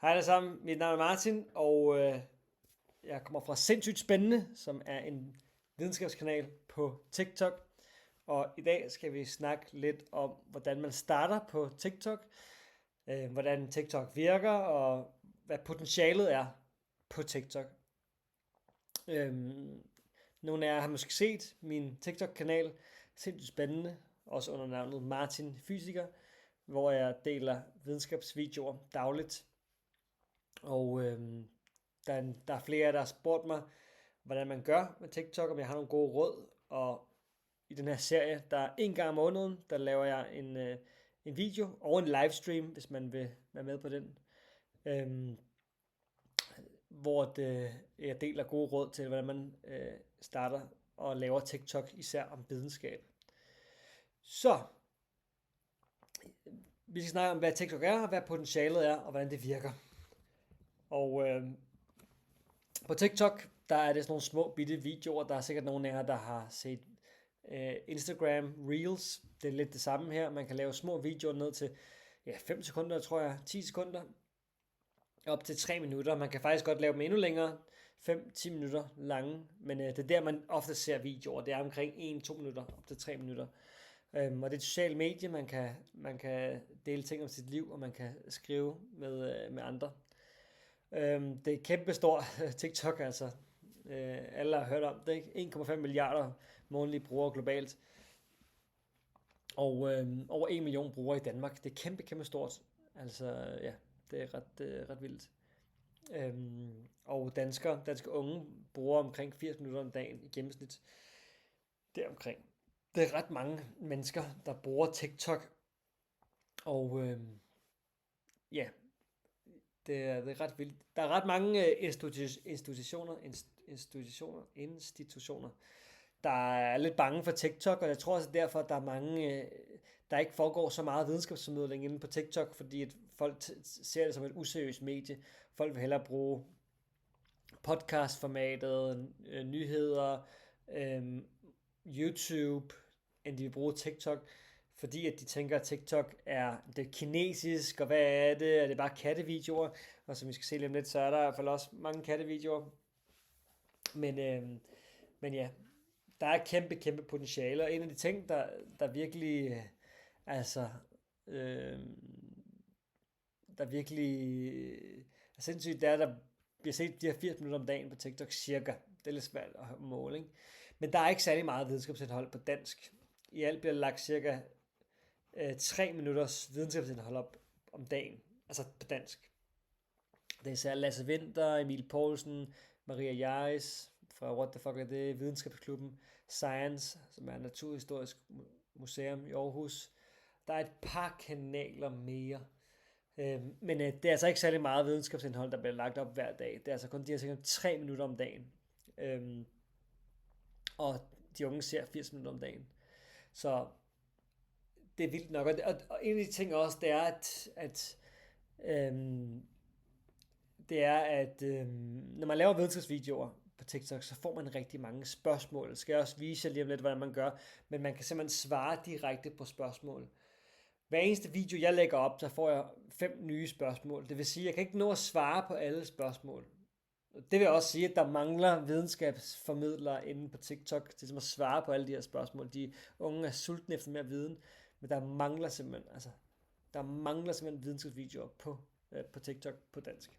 Hej alle sammen, mit navn er Martin, og jeg kommer fra Sindssygt Spændende, som er en videnskabskanal på TikTok. Og i dag skal vi snakke lidt om, hvordan man starter på TikTok, hvordan TikTok virker, og hvad potentialet er på TikTok. Nogle af jer har måske set min TikTok-kanal, Sindssygt Spændende, også under navnet Martin Fysiker, hvor jeg deler videnskabsvideoer dagligt. Og der er flere, der har spurgt mig, hvordan man gør med TikTok, om jeg har nogle gode råd. Og i den her serie, der er en gang om måneden, der laver jeg en video og en livestream, hvis man vil være med på den. Hvor jeg deler gode råd til, hvordan man starter og laver TikTok, især om videnskab. Så vi skal snakke om, hvad TikTok er, og hvad potentialet er, og hvordan det virker. Og på TikTok, der er det sådan nogle små bitte videoer. Der er sikkert nogle af jer, der har set Instagram Reels. Det er lidt det samme her. Man kan lave små videoer ned til 5 sekunder, tror jeg, 10 sekunder, op til 3 minutter. Man kan faktisk godt lave dem endnu længere, 5-10 minutter lange, men det er der, man ofte ser videoer. Det er omkring 1-2 minutter, op til 3 minutter. Og det er et socialt medie, man kan dele ting om sit liv, og man kan skrive med andre. Det er kæmpe stor TikTok, altså. Alle har hørt om det, ikke? 1,5 milliarder månedlige brugere globalt. Og over 1 million brugere i Danmark. Det er kæmpe stort. Altså, ja, det er ret vildt. Og danske unge bruger omkring 80 minutter om dagen i gennemsnit. Deromkring. Det er ret mange mennesker, der bruger TikTok. Og ja, det er ret vildt. Der er ret mange institutioner, der er lidt bange for TikTok, og jeg tror også derfor, at der er mange, der ikke foregår så meget videnskabsformidling inde på TikTok, fordi at folk ser det som et useriøst medie. Folk vil hellere bruge podcastformatet, nyheder, YouTube, end de vil bruge TikTok, fordi at de tænker, at TikTok det kinesisk, og hvad er det? Er det bare kattevideoer? Og som vi skal se lidt om lidt, så er der i hvert fald også mange kattevideoer. Men ja, der er kæmpe potentiale, og en af de ting, der virkelig, der virkelig er sindssygt, det er, der bliver set de her 80 minutter om dagen på TikTok cirka. Det er lidt svært at måle, ikke? Men der er ikke særlig meget videnskabsindhold på dansk. I alt bliver lagt cirka 3 minutters videnskabsindhold op om dagen, altså på dansk. Det er især Lasse Winther, Emil Poulsen, Maria Jaris fra What the Fuck er det, Videnskabsklubben, Science, som er Naturhistorisk Museum i Aarhus. Der er et par kanaler mere. Men det er altså ikke særlig meget videnskabsindhold, der bliver lagt op hver dag. Det er altså kun de her 3 minutter om dagen. Og de unge ser 80 minutter om dagen. Så det er vildt nok. Og en af de ting også, det er, at når man laver videnskabsvideoer på TikTok, så får man rigtig mange spørgsmål. Det skal jeg også vise jer lige om lidt, hvordan man gør. Men man kan simpelthen svare direkte på spørgsmål. Hver eneste video, jeg lægger op, så får jeg 5 nye spørgsmål. Det vil sige, at jeg kan ikke nå at svare på alle spørgsmål. Det vil også sige, at der mangler videnskabsformidlere inde på TikTok til at svare på alle de her spørgsmål. De unge er sultne efter mere viden, men der mangler simpelthen videnskabsvideoer på TikTok på dansk.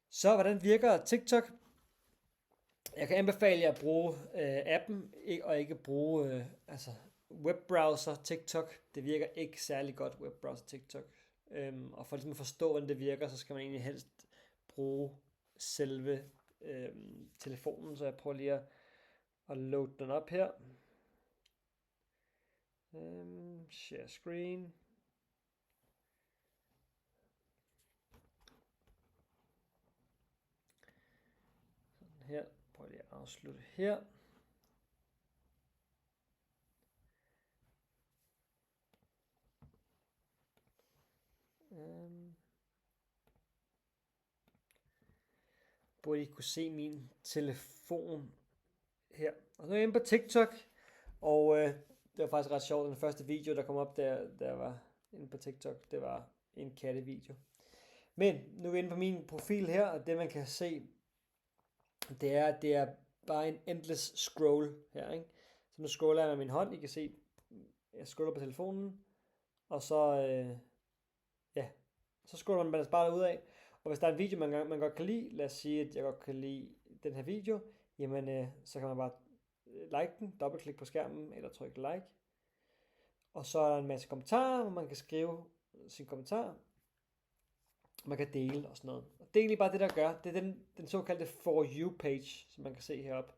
Så hvordan virker TikTok? Jeg kan anbefale jer at bruge appen, og ikke bruge webbrowser TikTok. Det virker ikke særlig godt, webbrowser TikTok. Og for ligesom at forstå, hvordan det virker, så skal man egentlig helst bruge selve telefonen. Så jeg prøver lige at load den op her. Share screen. Sådan her. Prøv lige at afslutte her. Burde I kunne se min telefon her. Og nu er jeg inde på TikTok, og det var faktisk ret sjovt. Den første video, der kom op, der var inde på TikTok, det var en kattevideo. Men nu er vi inde på min profil her, og det man kan se, det er bare en endless scroll her, ikke? Så nu scroller jeg med min hånd, I kan se, jeg scroller på telefonen, og så, ja, så scroller man altså bare ud af. Og hvis der er en video, man godt kan lide, lad os sige, at jeg godt kan lide den her video, jamen så kan man bare like den, dobbeltklik på skærmen, eller trykke like. Og så er der en masse kommentarer, hvor man kan skrive sin kommentar. Man kan dele og sådan noget. Og det er egentlig bare det, der gør. Det er den såkaldte For You-page, som man kan se heroppe.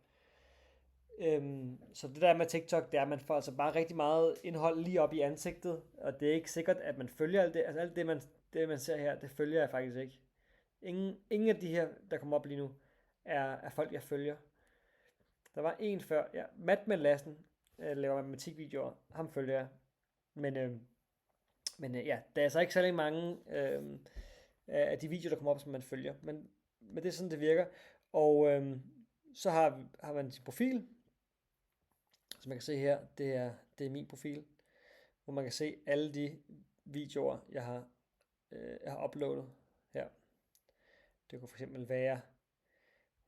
Så det der med TikTok, det er, at man får altså bare rigtig meget indhold lige op i ansigtet. Og det er ikke sikkert, at man følger alt det. Altså alt det, man ser her, det følger jeg faktisk ikke. Ingen af de her, der kommer op lige nu, er folk, jeg følger. Der var en før. Ja, Matt med Lassen laver matematikvideoer. Ham følger jeg. Men ja, der er altså ikke særlig mange af de videoer, der kommer op, som man følger. Men det er sådan, det virker. Og så har man sin profil. Som man kan se her, det er min profil. Hvor man kan se alle de videoer, jeg har uploadet her. Det kunne for eksempel være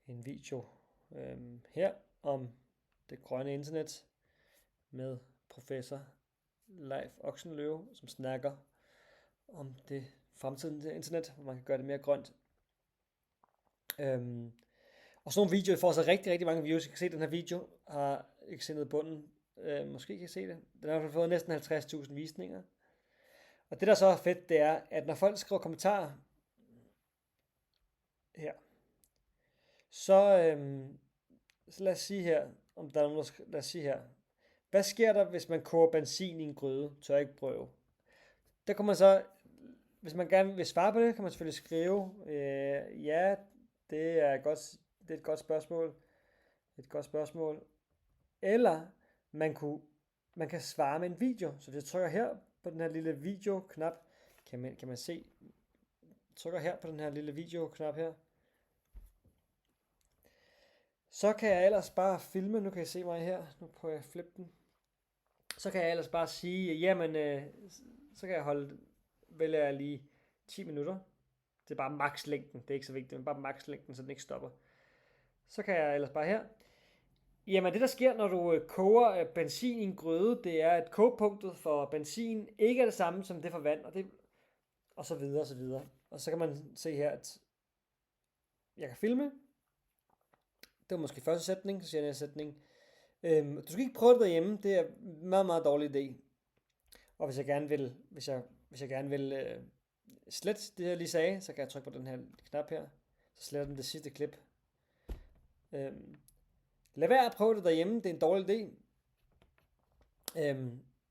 en video her om det grønne internet med professor Leif Oxenløve, som snakker om det fremtidens internet, hvor man kan gøre det mere grønt. Og sådan nogle videoer får så rigtig, rigtig mange views. I kan se, at den her video har ikke set noget bunden. Måske kan I se det. Den har i hvert fald fået næsten 50.000 visninger. Og det, der så er fedt, det er, at når folk skriver kommentarer her, så lad os sige her, om der er nogen, lad os sige her, hvad sker der, hvis man koger benzin i en gryde? Tør ikke prøve. Der kan man så, hvis man gerne vil svare på det, kan man selvfølgelig skrive, ja, det er et godt spørgsmål. Et godt spørgsmål. Eller man kan svare med en video. Så hvis jeg trykker her på den her lille video-knap, kan man se, trykker her på den her lille video-knap her, så kan jeg ellers bare filme. Nu kan I se mig her. Nu prøver jeg at flippe den. Så kan jeg ellers bare sige, jamen, så kan jeg vælger jeg lige 10 minutter. Det er bare makslængden. Det er ikke så vigtigt, men bare makslængden, så den ikke stopper. Så kan jeg ellers bare her. Jamen det der sker, når du koger benzin i en gryde, det er, at kogepunktet for benzin ikke er det samme som det for vand, og så videre og så videre. Og så kan man se her, at jeg kan filme. Det var måske første sætning, så siger jeg næste sætning. Du skal ikke prøve det derhjemme, det er en meget, meget dårlig idé. Og hvis jeg gerne vil slette det, jeg lige sagde, så kan jeg trykke på den her knap her. Så sletter den det sidste klip. Lad være at prøve det derhjemme, det er en dårlig idé.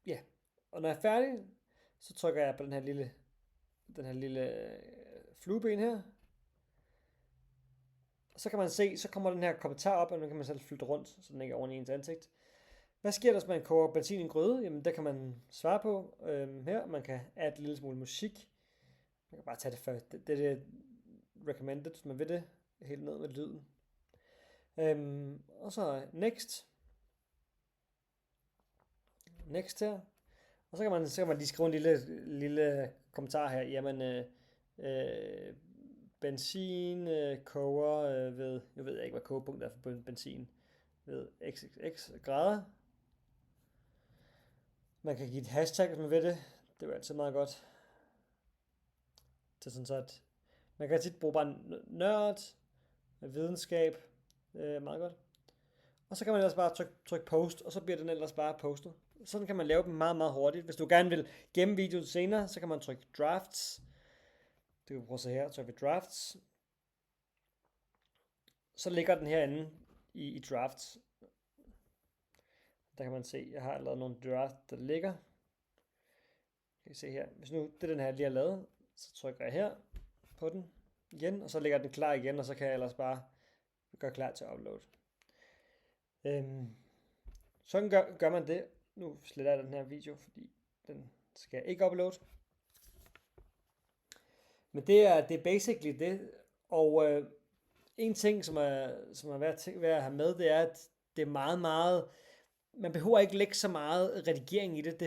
Ja, og når jeg er færdig, så trykker jeg på den her lille flueben her. Og så kan man se, så kommer den her kommentar op, og nu kan man selv flytte rundt, så den ikke er oven i ens ansigt. Hvad sker der, hvis man koger benzin i en gryde? Jamen, der kan man svare på her. Man kan adde en lille smule musik. Man kan bare tage det først. Det er det recommended, hvis man vil det. Helt ned med lyden. Og så next. Next her. Og så kan man lige skrive en lille kommentar her. Jamen, benzin koger ved, jeg ved ikke, hvad kogepunkt er for benzin, ved xxx grader. Man kan give et hashtag, hvis man vil det. Det er jo altid meget godt. Det er sådan så, at man kan tit bruge bare nørd, videnskab, meget godt. Og så kan man ellers bare trykke post, og så bliver den ellers bare postet. Sådan kan man lave dem meget, meget hurtigt. Hvis du gerne vil gemme videoen senere, så kan man trykke drafts. Det kan vi prøve at se her, trykke drafts. Så ligger den herinde i drafts. Der kan man se, jeg har allerede nogle drafts, der ligger. Kan I se her. Hvis nu det er den her, jeg lige har lavet, så trykker jeg her på den igen, og så ligger den klar igen, og så kan jeg ellers bare gøre klar til at uploade. Sådan gør man det. Nu sletter jeg den her video, fordi den skal jeg ikke uploade. Men det er basically det. Og en ting, som er værd at have med, det er, at det er meget, meget... Man behøver ikke lægge så meget redigering i det.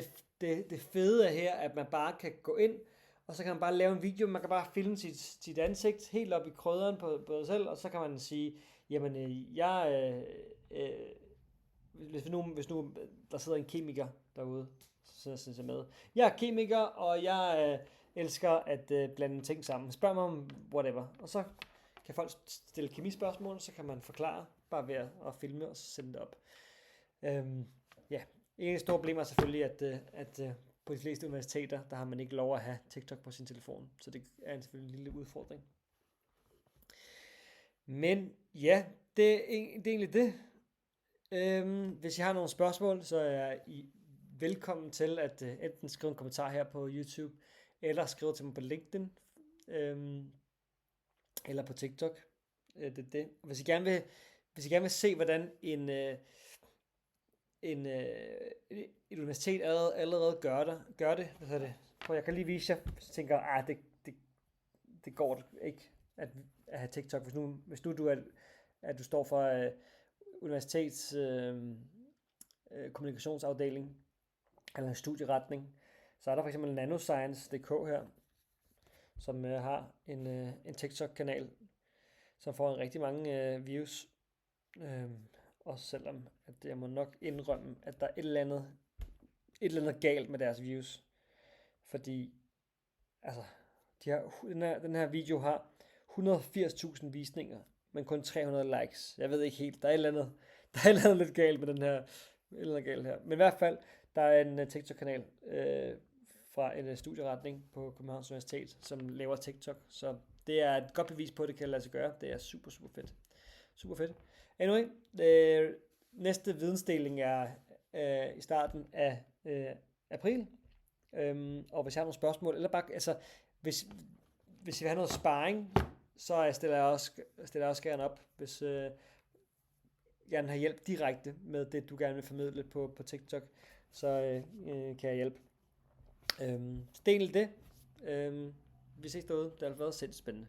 Det fede er her, at man bare kan gå ind, og så kan man bare lave en video, man kan bare filme sit ansigt helt op i krydderen på sig selv, og så kan man sige, jamen, hvis nu der sidder en kemiker derude, så synes jeg med. Jeg er kemiker, og jeg elsker at blande ting sammen. Spørg mig om whatever. Og så kan folk stille kemispørgsmål, så kan man forklare, bare ved at filme og sende det op. Ja, et stort problem er selvfølgelig, at på de fleste universiteter, der har man ikke lov at have TikTok på sin telefon. Så det er selvfølgelig en lille udfordring. Men ja, det er egentlig det. Hvis I har nogle spørgsmål, så er I velkommen til at enten skrive en kommentar her på YouTube, eller skrive til mig på LinkedIn, eller på TikTok. Det. Hvis I gerne vil se, hvordan et universitet allerede gør det, så er det. For jeg kan lige vise jer, hvis jeg tænker, det går ikke at have TikTok, hvis nu du står for universitets kommunikationsafdeling, eller en studieretning, så er der for eksempel nanoscience.dk her, som har en TikTok-kanal, som får rigtig mange views. Også selvom at jeg må nok indrømme, at der er et eller andet galt med deres views. Fordi altså, den her video har 180.000 visninger, men kun 300 likes. Jeg ved ikke helt, der er et eller andet lidt galt med den her. Men i hvert fald, der er en TikTok-kanal fra en studieretning på Københavns Universitet, som laver TikTok. Så det er et godt bevis på, at det kan lade sig gøre. Det er super, super fedt. Super fedt. Anyway, næste vidensdeling er i starten af april. Og hvis jeg har nogle spørgsmål, eller bare, altså, hvis I vil have noget sparring, så stiller jeg også gerne op, hvis jeg gerne have hjælp direkte med det, du gerne vil formidle på TikTok, så kan jeg hjælpe. Så det er egentlig det. Vi ses derude. Det har været sindssygt spændende.